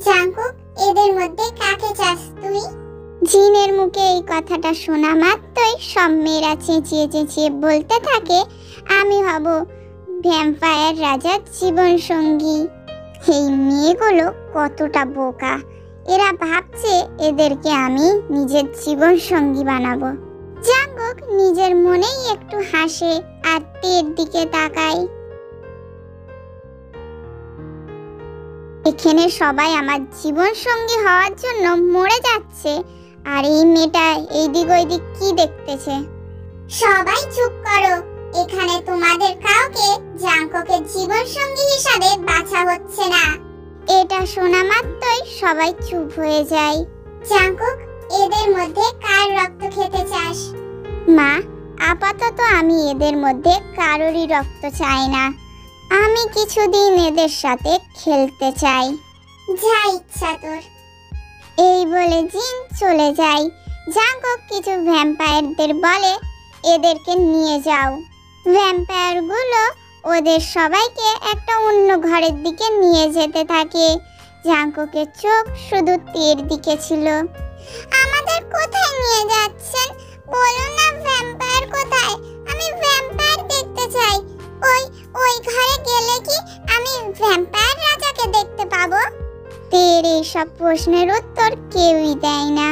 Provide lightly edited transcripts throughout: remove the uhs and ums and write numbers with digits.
Jungkook, এদের মধ্যে কাকে চাস তুই? জিনের মুখে এই কথাটা শোনা মাত্রই সব মেয়েরা চেঁচিয়ে চেঁচিয়ে বলতে থাকে, আমি হব ভ্যাম্পায়ার রাজার জীবন সঙ্গী। এই মেয়েগুলো কতটা বোকা, এরা ভাবছে এদেরকে আমি নিজের জীবন সঙ্গী বানাবো। জাঙ্কুক নিজের মনেই একটু হাসে আর তের দিকে তাকায়। এখানে সবাই আমার জীবন সঙ্গী হওয়ার জন্য মরে যাচ্ছে, আর এই মেয়েটা এইদিক ওইদিক কি দেখতেছে? সবাই চুপ করো, এখানে তোমাদের কাউকে জাঙ্কুকের জীবন সঙ্গী হিসাবে বাছা হচ্ছে না। এটা শোনা মাত্রই সবাই চুপ হয়ে যায়। জাঙ্কুক, এদের মধ্যে কার রক্ত খেতে চাস? মা, আপাতত আমি এদের মধ্যে কারোরই রক্ত চাই না। আমি কিছুদিন এদের সাথে খেলতে চাই। যা ইচ্ছা তোর। এই বলে জিন চলে যায়। জাঙ্কুক কিছু ভ্যাম্পায়ারদের বলে, এদেরকে নিয়ে যাও। ভ্যাম্পায়ারগুলো ওদের সবাইকে একটা অন্য ঘরের দিকে নিয়ে যেতে থাকে। জাঙ্কুকের চোখ শুধু তের দিকে ছিল। আমাদের কোথায় নিয়ে যাচ্ছেন? বলুন না, ভ্যাম্পায়ার কোথায়? আমি ভ্যাম্পায়ার দেখতে চাই। ওই ঘরে গেলে কি আমি ভ্যাম্পায়ার রাজাকে দেখতে পাবো? তের এইসব প্রশ্নের উত্তর কেউই দেয় না।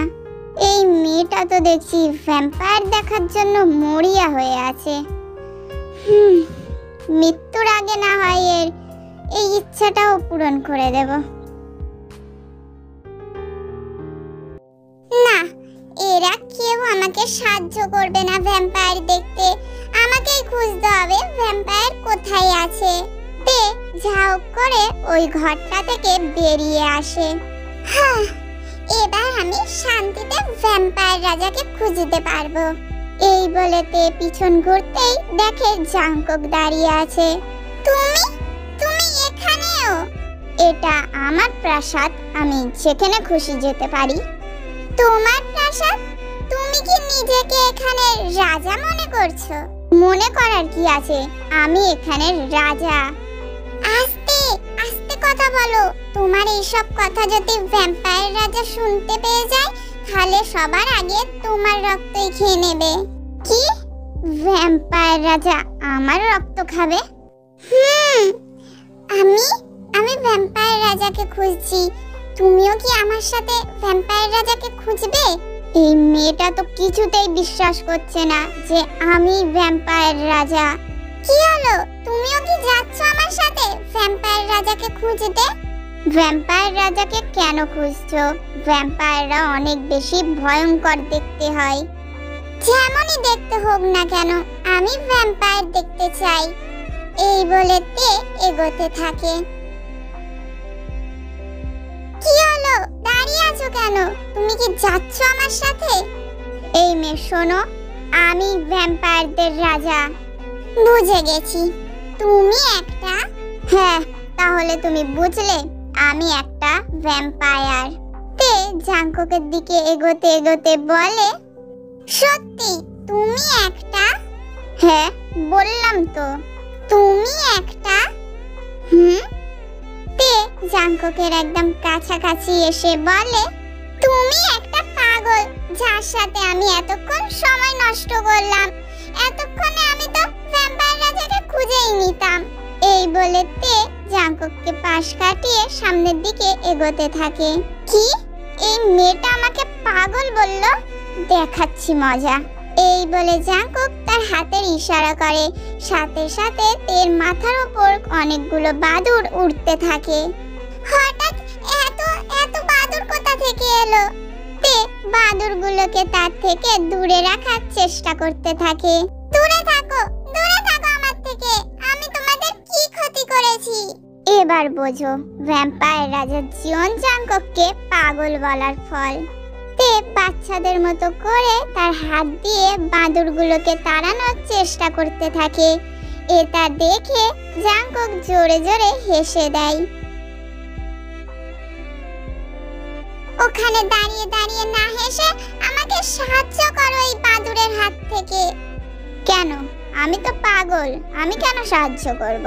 এই মেয়েটা তো দেখছি ভ্যাম্পায়ার দেখার জন্য মরিয়া হয়ে আছে। মৃত্যুর আগে না হয় এর এই ইচ্ছাটাও পূরণ করে দেব। না, এরা কেউ আমাকে সাহায্য করবে না ভ্যাম্পায়ার দেখতে। আমাকেই খুঁজতে হবে ভ্যাম্পায়ার কোথায় আছে। তে ঝাউ করে ওই ঘরটা থেকে বেরিয়ে আসে। এবার আমি শান্তিতে ভ্যাম্পায়ার রাজাকে খুঁজতে পারবো। এই বলে তে পিছন ঘুরতেই দেখে জাঙ্কুক দাঁড়িয়ে আছে। তুমি এখানেও? এটা আমার প্রাসাদ, আমি যেখানে খুশি যেতে পারি। তোমার প্রাসাদ? তুমি কি নিজেকে এখানে রাজা মনে করছো? মনে করার কি আছে, আমি এখানের রাজা। আস্তে আস্তে কথা বলো। তোমার এইসব কথা যদি ভ্যাম্পায়ার রাজা শুনতে পেয়ে যায়, তাহলে সবার আগে তোমার রক্তই খেয়ে নেবে। কি? ভ্যাম্পায়ার রাজা আমার রক্ত খাবে? আমি ভ্যাম্পায়ার রাজাকে খুঁজছি। তুমিও কি আমার সাথে ভ্যাম্পায়ার রাজাকে খুঁজবে? এই মেয়েটা তো কিছুতেই বিশ্বাস করছে না যে আমি ভ্যাম্পায়ার রাজা। কি হলো, তুমিও কি যাচ্ছ আমার সাথে ভ্যাম্পায়ার রাজাকে খুঁজতে? ভ্যাম্পায়ার রাজাকে কেন খুঁজছো? ভ্যাম্পায়াররা অনেক বেশি ভয়ঙ্কর দেখতে হয়। যেমনই দেখতে হোক না কেন, আমি ভ্যাম্পায়ার দেখতে চাই। এই বলে তে এগোতে থাকে। কি হলো, দাঁড়িয়ে আছো কেন? তুমি কি যাচ্ছ আমার সাথে? এই মেয়ে শোনো, আমি ভ্যাম্পায়ারদের রাজা। বুঝে গেছি, তুমি একটা। হ্যাঁ, তাহলে তুমি বুঝলে আমি একটা ভ্যাম্পায়ার। তে জাঙ্কুকের দিকে এগোতে এগোতে বলে, সত্যি তুমি একটা? হ্যাঁ, বললাম তো। তুমি একটা? তে জাঙ্কুকের একদম কাছাকাছি এসে বলে, তুমি একটা পাগল, যার সাথে আমি এতক্ষণ সময় নষ্ট করলাম। এতক্ষণে আমি তো ভ্যাম্পায়ার রাজাকে খুঁজেই নিতাম। এই বলে তে জাঙ্কুককে পাশ কাটিয়ে সামনের দিকে এগোতে থাকে। কি? এই মেয়েটা আমাকে পাগল বলল? দেখাচ্ছি মজা। এই বলে জাঙ্কুক তার হাতের ইশারা করে। সাথে সাথে তের মাথার উপর অনেকগুলো বাদুড় উড়তে থাকে। হঠাৎ এত এত বাদুড় কোথা থেকে এলো? তে বাদুড়গুলোকে তার থেকে দূরে রাখার চেষ্টা করতে থাকে। দূরে থাকো আমার থেকে। আমি তোমাদের কি ক্ষতি করেছি? এবার বোঝো ভ্যাম্পায়ার রাজা জিওন জাঙ্কুককে পাগল বলার ফল। তে বাচ্চাদের মতো করে তার হাত দিয়ে বাদুড়গুলোকে তাড়ানোর চেষ্টা করতে থাকে। এটা দেখে জাঙ্কুক জোরে জোরে হেসে দেয়। ওখানে দাঁড়িয়ে দাঁড়িয়ে না হেসে আমাকে সাহায্য করো এই বাদুড়ের হাত থেকে। কেন? আমি তো পাগল, আমি কেন সাহায্য করব?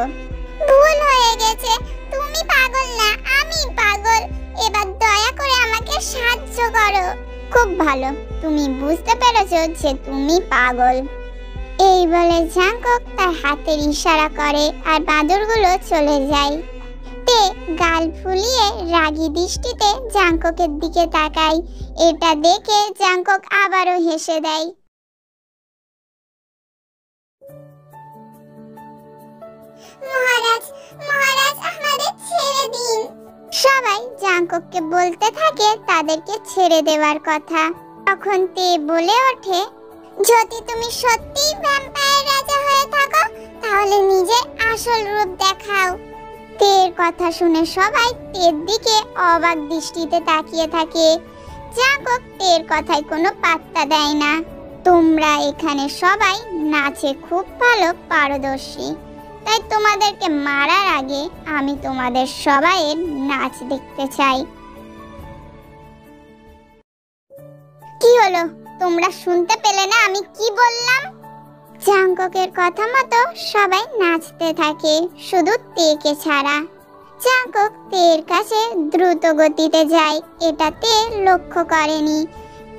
ভুল হয়ে গেছে, তুমি পাগল না, আমি পাগল। এবার দয়া করে আমাকে সাহায্য করো। খুব ভালো, তুমি বুঝতে পেরেছো যে তুমি পাগল। এই বলে জাঙ্কক তার হাতের ইশারা করে আর বাদুড়গুলো চলে যায়। তে গাল ফুলিয়ে রাগী দৃষ্টিতে জাঙ্ককের দিকে তাকায়। এটা দেখে জাঙ্কক আবারও হেসে দেয়। মহারাজ, মহারাজ, আমাদের ছেড়ে দিন। সবাই জাঙ্কককে বলতে থাকে তাদেরকে ছেড়ে দেওয়ার কথা। তখন তে বলে ওঠে, যদি তুমি সত্যিই ভ্যাম্পায়ার রাজা হয়ে থাকো তাহলে নিজের আসল রূপ দেখাও। তের কথা শুনে সবাই তের দিকে অবাক দৃষ্টিতে তাকিয়ে থাকে। জাঙ্কক তের কথায় কোনো পাত্তা দেয় না। তোমরা এখানে সবাই নাচে খুব ভালো পারদর্শী, তাই তোমাদেরকে মারার আগে আমি তোমাদের সবাইয়ের নাচ দেখতে চাই। কি হলো, তোমরা শুনতে পেলে না আমি কি বললাম? জাঙ্ককের কথা মতো সবাই নাচতে থাকে, শুধু তেকে ছাড়া। জাঙ্কক তের কাছে দ্রুত গতিতে যায়, এটা তে লক্ষ্য করেনি।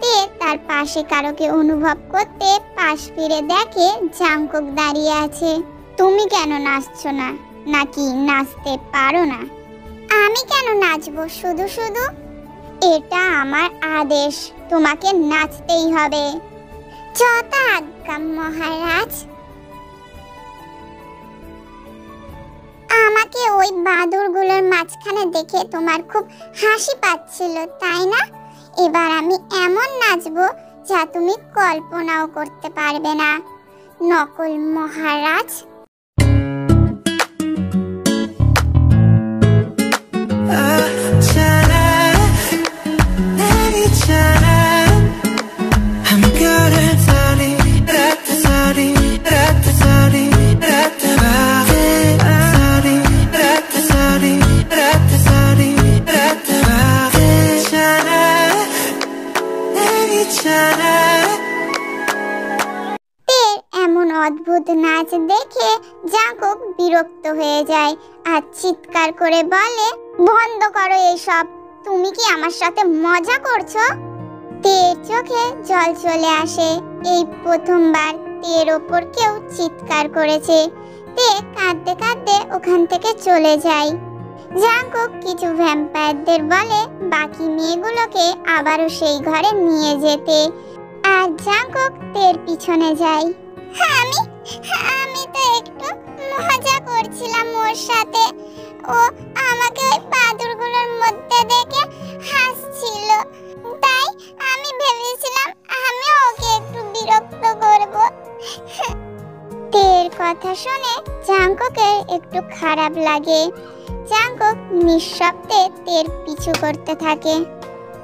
তে তার পাশে কারোকে অনুভব করতে পাশ ফিরে দেখে জাঙ্কক দাঁড়িয়ে আছে। তুমি কেন নাচছো না? নাকি নাচতে পারো না? আমি কেন নাচবো শুধু শুধু? এটা আমার আদেশ, তোমাকে নাচতেই হবে। যথা আজ্ঞা মহারাজ। আমাকে ওই বাদুড়গুলোর মাঝখানে দেখে তোমার খুব হাসি পাচ্ছিল, তাই না? এবার আমি এমন নাচবো যা তুমি কল্পনাও করতে পারবে না, নকল মহারাজ। অদ্ভুত নাচ দেখে জাঙ্কক বিরক্ত হয়ে যায় আর চিৎকার করে বলে, বন্ধ করো এইসব, তুমি কি আমার সাথে মজা করছো? তের চোখে জল চলে আসে। এই প্রথমবার তের ওপর কেউ চিৎকার করেছে। তে কাঁদতে কাঁদতে ওখান থেকে চলে যায়। জাঙ্কক কিছু ভ্যাম্পায়ারদের বলে বাকি মেয়েগুলোকে আবারও সেই ঘরে নিয়ে যেতে, আর জাঙ্কক তের পিছনে যায়। আমি তো একটু মজা করছিলাম ওর সাথে। ও আমাকে ওই বাদুড়গুলোর মধ্যে দেখে হাসছিল, তাই আমি ভেবেছিলাম আমি ওকে একটু বিরক্ত করব। তের কথা শুনে জাঙ্ককের একটু খারাপ লাগে। জাঙ্কক নিঃশব্দে তের পিছু করতে থাকে।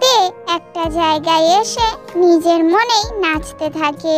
তে একটা জায়গায় এসে নিজের মনেই নাচতে থাকে।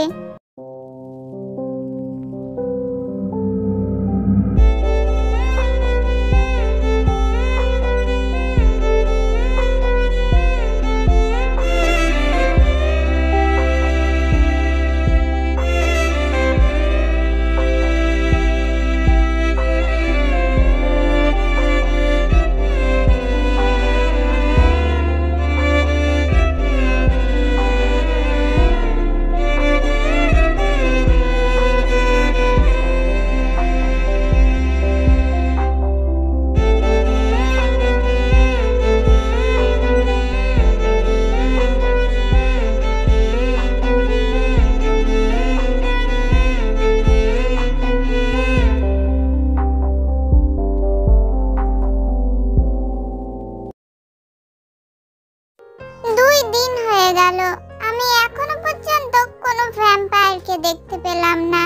দেখতে পেলাম না।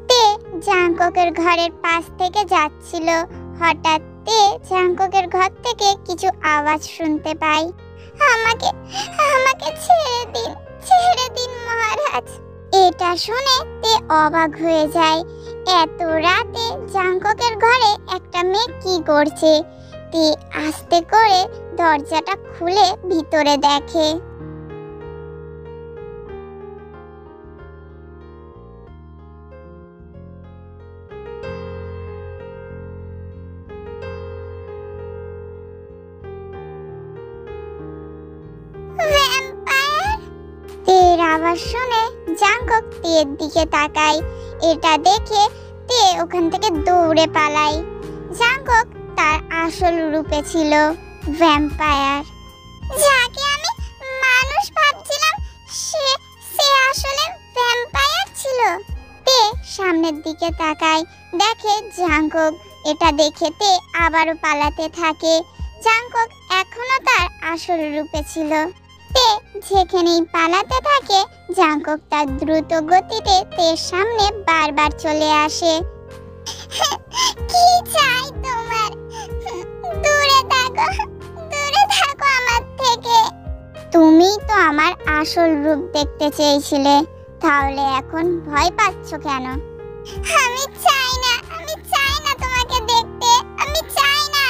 তে জাঙ্ককের ঘরের পাশ থেকে যাচ্ছিল। হঠাৎ তে জাঙ্ককের ঘর থেকে কিছু আওয়াজ শুনতে পায়। আমাকে আমাকে ছেড়ে দিন মহারাজ। এটা শুনে তে অবাক হয়ে যায়। এত রাতে জাঙ্ককের ঘরে একটা মেয়ে কি করছে? তে আস্তে করে দরজাটা খুলে ভিতরে দেখে। শুনে জাঙ্কক তের দিকে তাকায়। এটা দেখে তে ওখান থেকে দৌড়ে পালায়। জাঙ্কক তার আসল রূপে ছিল ভ্যাম্পায়ার। যাকে আমি মানুষ ভাবছিলাম সে সে আসলে ভ্যাম্পায়ার ছিল। তে সামনের দিকে তাকায়, দেখে জাঙ্কক। এটা দেখে তে আবারও পালাতে থাকে। জাঙ্কক এখনো তার আসল রূপে ছিল। তে যেখানেই পালাতে থাকে, জাঙ্কক তার দ্রুত গতিতে তের সামনে বারবার চলে আসে। কি চাই তোমার? দূরে থাকো আমার থেকে। তুমি তো আমার আসল রূপ দেখতে চেয়েছিলে, তাহলে এখন ভয় পাচ্ছ কেন? আমি চাই না তোমাকে দেখতে, আমি চাই না।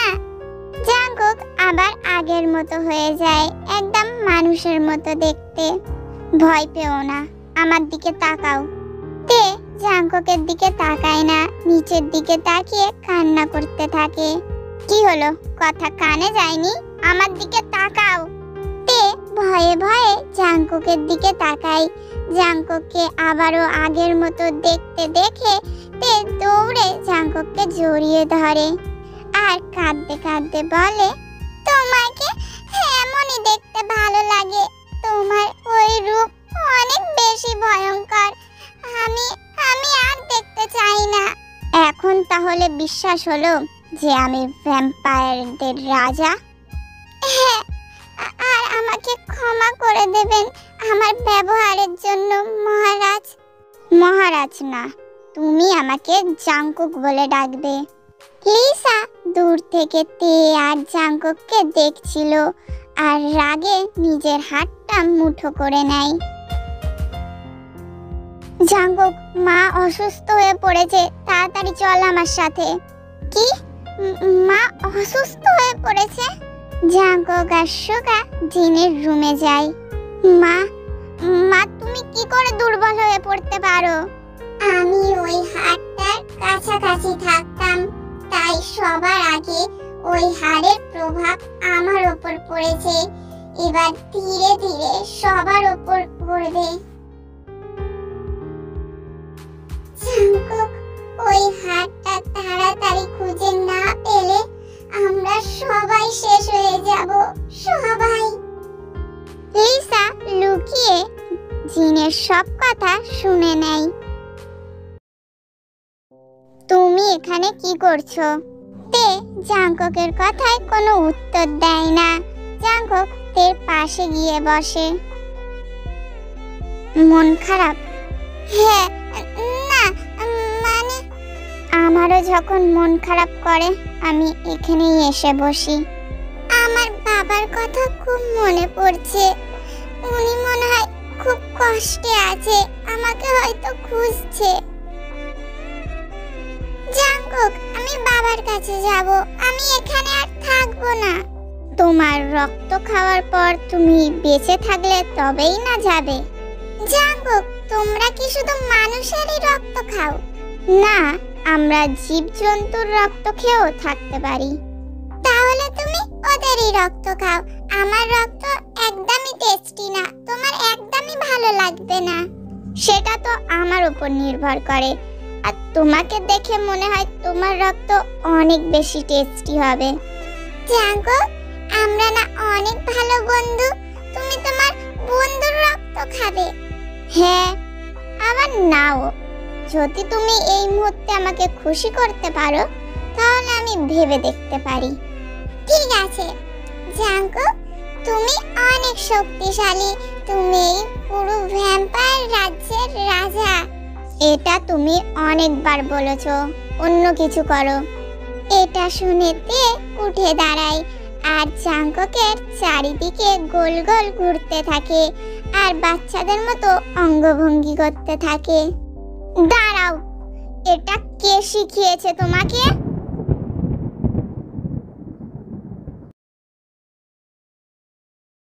জাঙ্কক আবার আগের মতো হয়ে যায়, একদম মানুষের মতো দেখতে। ভয় পেও না, আমার দিকে তাকাও। তে জাঙ্ককের দিকে তাকায় না, নিচের দিকে তাকিয়ে কান্না করতে থাকে। কি হলো, কথা কানে যায়নি? আমার দিকে তাকাও। তে ভয়ে ভয়ে জাঙ্ককের দিকে তাকায়। জাঙ্কককে আবারও আগের মতো দেখতে দেখে তে দৌড়ে জাঙ্কককে জড়িয়ে ধরে আর কাঁদতে কাঁদতে বলে, তোমাকে এমনই দেখতে ভালো লাগে। তোমার ওই রূপ অনেক বেশি ভয়ঙ্কর। আমি আর দেখতে চাই না। এখন তাহলে বিশ্বাস হলো যে আমি ভ্যাম্পায়ারদের রাজা? হ্যাঁ, আর আমাকে ক্ষমা করে দেবেন আমার ব্যবহারের জন্য মহারাজ। মহারাজ না, তুমি আমাকে জাঙ্কুক বলে ডাকবে। লিসা দূর থেকে তে আর জাঙ্কুককে দেখছিল আর রাগে নিজের হাতটা মুঠো করে নেয়। জাঙ্কুক, মা অসুস্থ হয়ে পড়েছে, তাড়াতাড়ি চল আমার সাথে। কি? মা অসুস্থ হয়ে পড়েছে? জাঙ্কুক আর সুগা জিনের রুমে যায়। মা তুমি কি করে দুর্বল হয়ে পড়তে পারো? আমি ওই হাড়টার কাছাকাছি থাকতাম, তাই সবার আগে ওই হাড়ের প্রভাব আমার উপর পড়েছে। এবার ধীরে ধীরে সবার উপর পড়বে। জাঙ্কুক, ওই হাড়টা তাড়াতাড়ি খুঁজে না পেলে আমরা সবাই শেষ হয়ে যাব, সবাই। লিসা লুকিয়ে জিনের সব কথা শুনে নেয়। তুমি এখানে কি করছো? তে জাঙ্ককের কথায় কোনো উত্তর দেয় না। জাঙ্কক তের পাশে গিয়ে বসে। মন খারাপ? হ্যাঁ, না মানে আমারও যখন মন খারাপ করে আমি এখানেই এসে বসি। আমার বাবার কথা খুব মনে পড়ছে। উনি মনে হয় খুব কষ্টে আছে, আমাকে হয়তো খুঁজছে। জাঙ্কুক, আমি বাবার কাছে যাব, আমি এখানে আর থাকবো না। তোমার রক্ত খাওয়ার পর তুমি বেঁচে থাকলে তবেই না যাবে। জাঙ্কুক, তোমরা কি শুধু মানুষেরই রক্ত খাও? না, আমরা জীবজন্তুর রক্ত খেয়েও থাকতে পারি। তাহলে তুমি ওদেরই রক্ত খাও। আমার রক্ত একদমই টেস্টি না, তোমার একদমই ভালো লাগবে না। সেটা তো আমার উপর নির্ভর করে, আর তোমাকে দেখে মনে হয় তোমার রক্ত অনেক বেশি টেস্টি হবে। জাঙ্কুক, আমরা না অনেক ভালো বন্ধু, তুমি তোমার বন্ধুর রক্ত খাবে? হ্যাঁ, আবার নাও। যদি তুমি এই মুহূর্তে আমাকে খুশি করতে পারো তাহলে আমি ভেবে দেখতে পারি। ঠিক আছে জাঙ্কুক, তুমি অনেক শক্তিশালী, তুমি এই পুরো ভ্যাম্পায়ার রাজ্যের রাজা। এটা তুমি অনেকবার বলেছো, অন্য কিছু করো। এটা শুনে তে উঠে দাঁড়ায় আর জাঙ্ককের চারিদিকে গোল গোল ঘুরতে থাকে আর বাচ্চাদের মতো অঙ্গভঙ্গি করতে থাকে। দাঁড়াও, এটা কে শিখিয়েছে তোমাকে?